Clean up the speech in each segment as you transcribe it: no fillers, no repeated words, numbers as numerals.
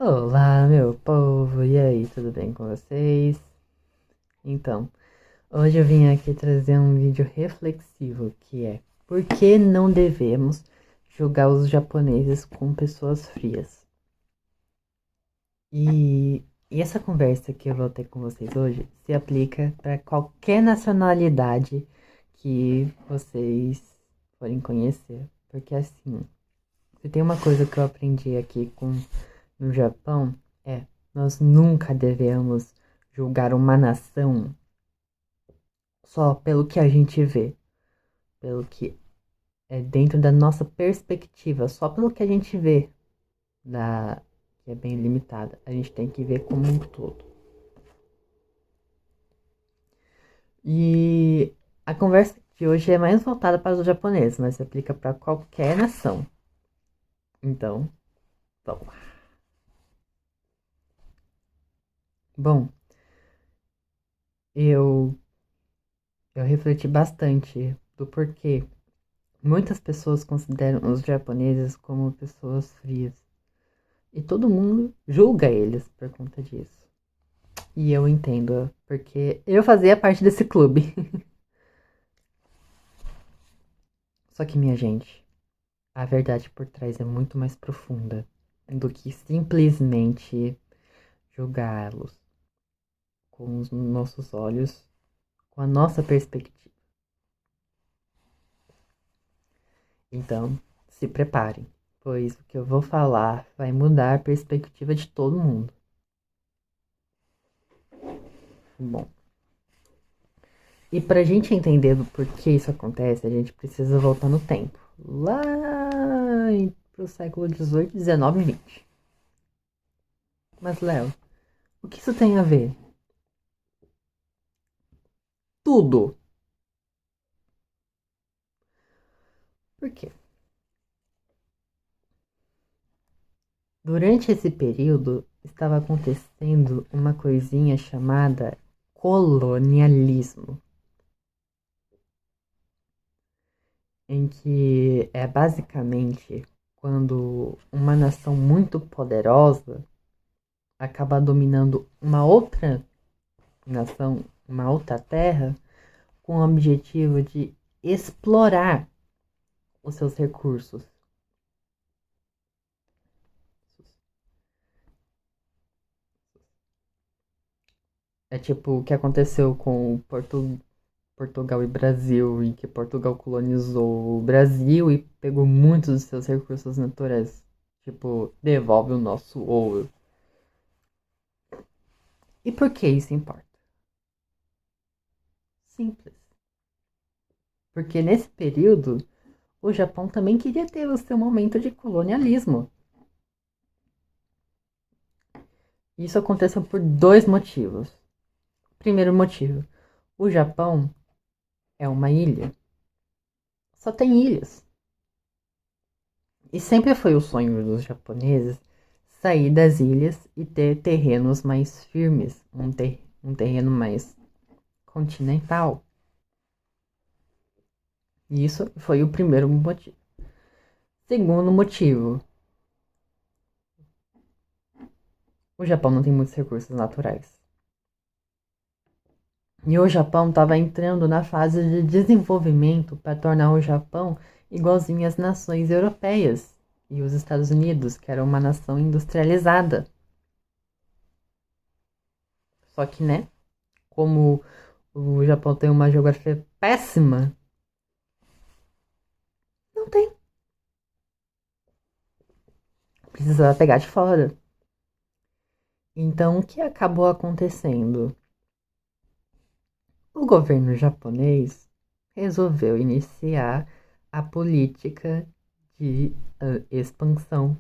Olá, meu povo, e aí, tudo bem com vocês? Então, hoje eu vim aqui trazer um vídeo reflexivo que é: por que não devemos julgar os japoneses com pessoas frias? E essa conversa que eu vou ter com vocês hoje se aplica para qualquer nacionalidade que vocês forem conhecer, porque assim, se tem uma coisa que eu aprendi aqui no Japão é: nós nunca devemos julgar uma nação só pelo que a gente vê, pelo que é dentro da nossa perspectiva, só pelo que a gente vê, da, que é bem limitada. A gente tem que ver como um todo. E a conversa de hoje é mais voltada para os japoneses, mas se aplica para qualquer nação. Então, vamos lá. Bom, eu, eu refleti bastante do porquê muitas pessoas consideram os japoneses como pessoas frias. E todo mundo julga eles por conta disso. E eu entendo, porque eu fazia parte desse clube. Só que, minha gente, a verdade por trás é muito mais profunda do que simplesmente julgá-los com os nossos olhos, com a nossa perspectiva. Então, se preparem, pois o que eu vou falar vai mudar a perspectiva de todo mundo. Bom, e pra gente entender do porquê isso acontece, a gente precisa voltar no tempo. Lá pro século XVIII, XIX e XX. Mas, Léo, o que isso tem a ver? Tudo. Por quê? Durante esse período estava acontecendo uma coisinha chamada colonialismo, em que é basicamente quando uma nação muito poderosa acaba dominando uma outra nação, uma outra terra, com o objetivo de explorar os seus recursos. É tipo o que aconteceu com Portugal e Brasil, em que Portugal colonizou o Brasil e pegou muitos dos seus recursos naturais. Tipo, devolve o nosso ouro. E por que isso importa? Simples. Porque nesse período, o Japão também queria ter o seu momento de colonialismo. Isso aconteceu por dois motivos. Primeiro motivo: o Japão é uma ilha. Só tem ilhas. E sempre foi o sonho dos japoneses sair das ilhas e ter terrenos mais firmes, um terreno mais continental. E isso foi o primeiro motivo. Segundo motivo: o Japão não tem muitos recursos naturais. E o Japão estava entrando na fase de desenvolvimento para tornar o Japão igualzinho às nações europeias e os Estados Unidos, que era uma nação industrializada. Só que, né, como o Japão tem uma geografia péssima, não tem. Precisava pegar de fora. Então, o que acabou acontecendo? O governo japonês resolveu iniciar a política de expansão.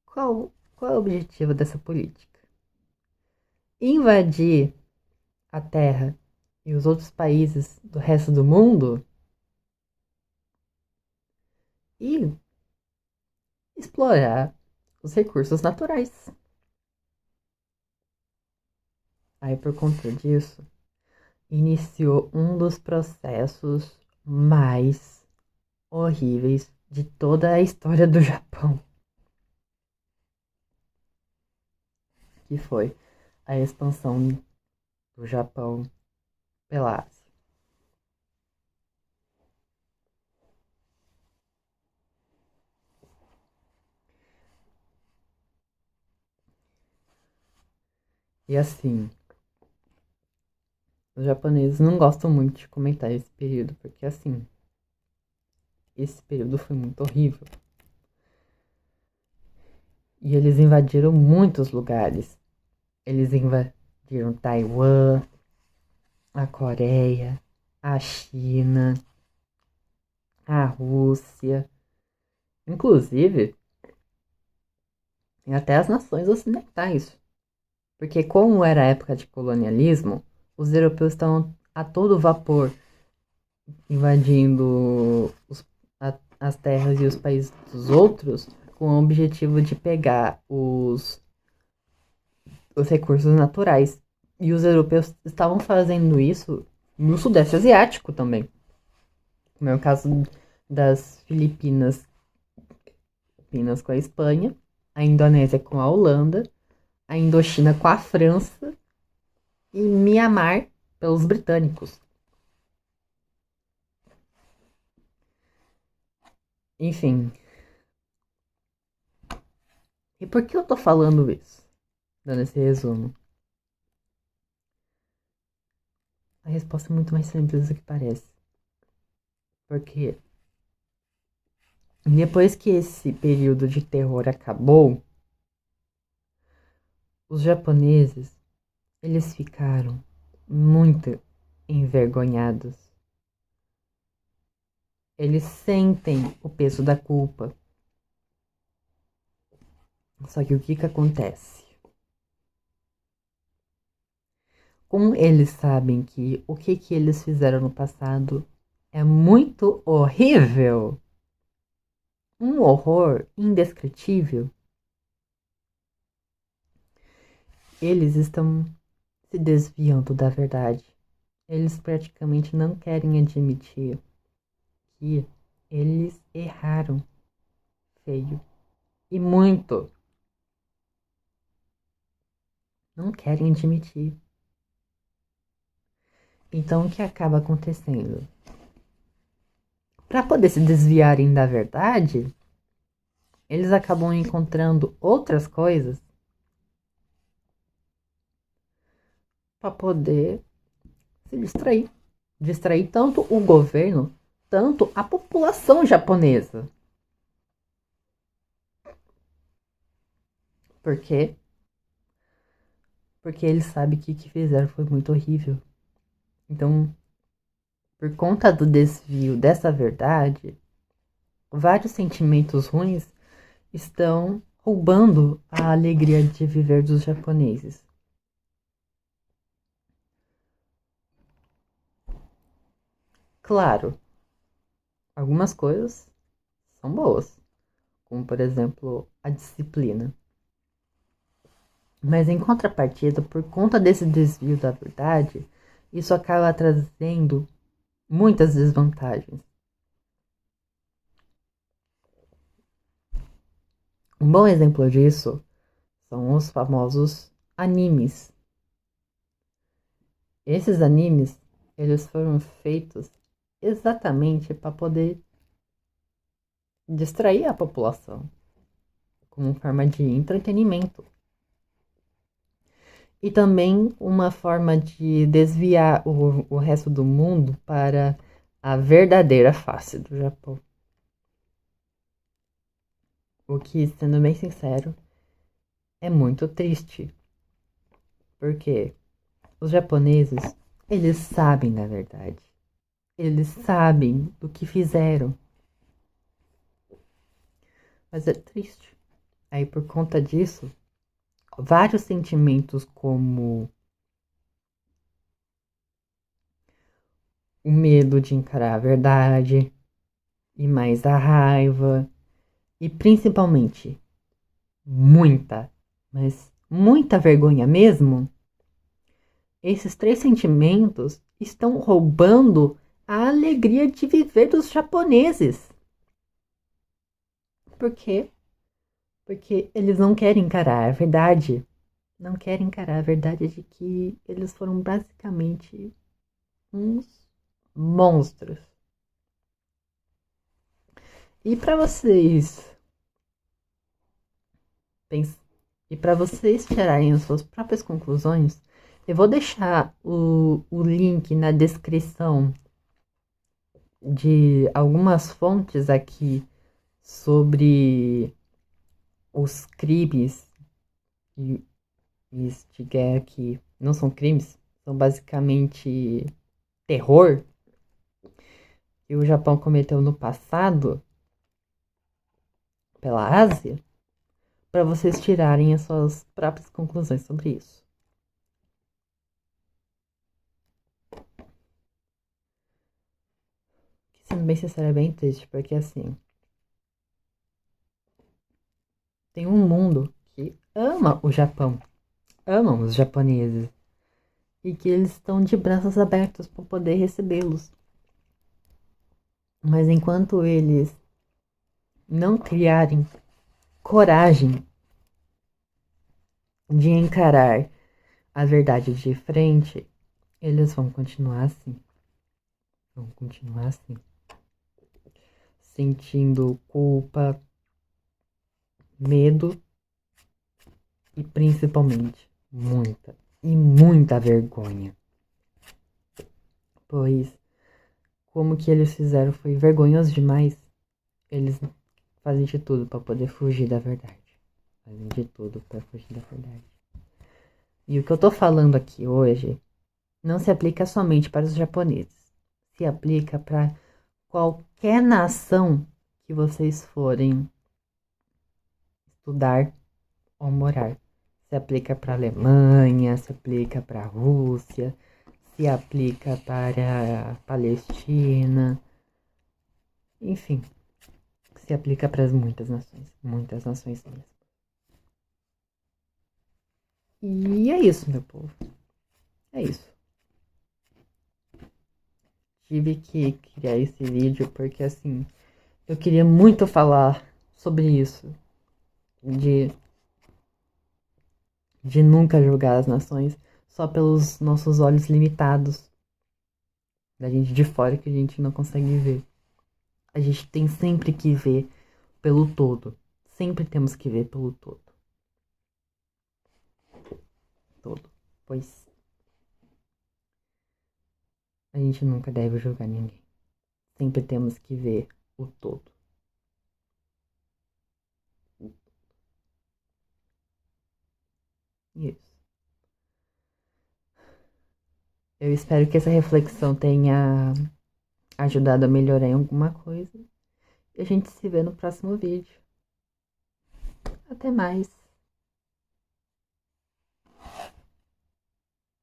Qual é o objetivo dessa política? Invadir a Terra e os outros países do resto do mundo e explorar os recursos naturais. Aí, por conta disso, iniciou um dos processos mais horríveis de toda a história do Japão. que foi a expansão do Japão pela Ásia. E assim, os japoneses não gostam muito de comentar esse período, porque assim, esse período foi muito horrível. E eles invadiram muitos lugares. Eles invadiram Taiwan, a Coreia, a China, a Rússia, inclusive até as nações ocidentais. Porque como era a época de colonialismo, os europeus estavam a todo vapor invadindo as terras e os países dos outros com o objetivo de pegar os recursos naturais. E os europeus estavam fazendo isso no Sudeste Asiático também. Como é o caso das Filipinas com a Espanha, a Indonésia com a Holanda, a Indochina com a França e Mianmar pelos britânicos. Enfim. E por que eu tô falando isso? Dando esse resumo. A resposta é muito mais simples do que parece. Porque depois que esse período de terror acabou, os japoneses, eles ficaram muito envergonhados. Eles sentem o peso da culpa. Só que o que acontece? Como eles sabem que o que eles fizeram no passado é muito horrível, um horror indescritível, eles estão se desviando da verdade. Eles praticamente não querem admitir que eles erraram feio e muito. Não querem admitir. Então o que acaba acontecendo? Para poder se desviarem da verdade, eles acabam encontrando outras coisas para poder se distrair. Distrair tanto o governo, tanto a população japonesa. Por quê? Porque eles sabem que o que fizeram foi muito horrível. Então, por conta do desvio dessa verdade, vários sentimentos ruins estão roubando a alegria de viver dos japoneses. Claro, algumas coisas são boas, como por exemplo a disciplina. Mas em contrapartida, por conta desse desvio da verdade, isso acaba trazendo muitas desvantagens. Um bom exemplo disso são os famosos animes. Esses animes, eles foram feitos exatamente para poder distrair a população, como forma de entretenimento. E também uma forma de desviar o resto do mundo para a verdadeira face do Japão. O que, sendo bem sincero, é muito triste. Porque os japoneses, eles sabem da verdade. Eles sabem do que fizeram. Mas é triste. Aí, por conta disso, vários sentimentos como o medo de encarar a verdade, e mais a raiva, e principalmente muita, mas muita vergonha mesmo, esses três sentimentos estão roubando a alegria de viver dos japoneses. Por quê? Porque eles não querem encarar a verdade. não quer encarar a verdade de que eles foram basicamente uns monstros. E para vocês e para vocês tirarem as suas próprias conclusões, eu vou deixar o link na descrição de algumas fontes aqui sobre os crimes de guerra que não são crimes, são basicamente terror que o Japão cometeu no passado pela Ásia, para vocês tirarem as suas próprias conclusões sobre isso. Que, sendo bem sincero, é bem triste, porque assim, tem um mundo que ama o Japão, amam os japoneses, e que eles estão de braços abertos para poder recebê-los. Mas enquanto eles não criarem coragem de encarar a verdade de frente, eles vão continuar assim. Vão continuar assim. Sentindo culpa, medo e principalmente muita vergonha. Pois como que eles fizeram foi vergonhoso demais. Eles fazem de tudo para poder fugir da verdade. Fazem de tudo para fugir da verdade. E o que eu tô falando aqui hoje não se aplica somente para os japoneses. Se aplica para qualquer nação que vocês forem estudar ou morar. Se aplica para a Alemanha, se aplica para a Rússia, se aplica para a Palestina, enfim, se aplica para muitas nações mesmo. E é isso, meu povo. É isso. Tive que criar esse vídeo porque, assim, eu queria muito falar sobre isso. De nunca julgar as nações só pelos nossos olhos limitados. Da gente de fora que a gente não consegue ver. A gente tem sempre que ver pelo todo. Sempre temos que ver pelo todo. Pois a gente nunca deve julgar ninguém. Sempre temos que ver o todo. Isso. Eu espero que essa reflexão tenha ajudado a melhorar em alguma coisa. E a gente se vê no próximo vídeo. Até mais.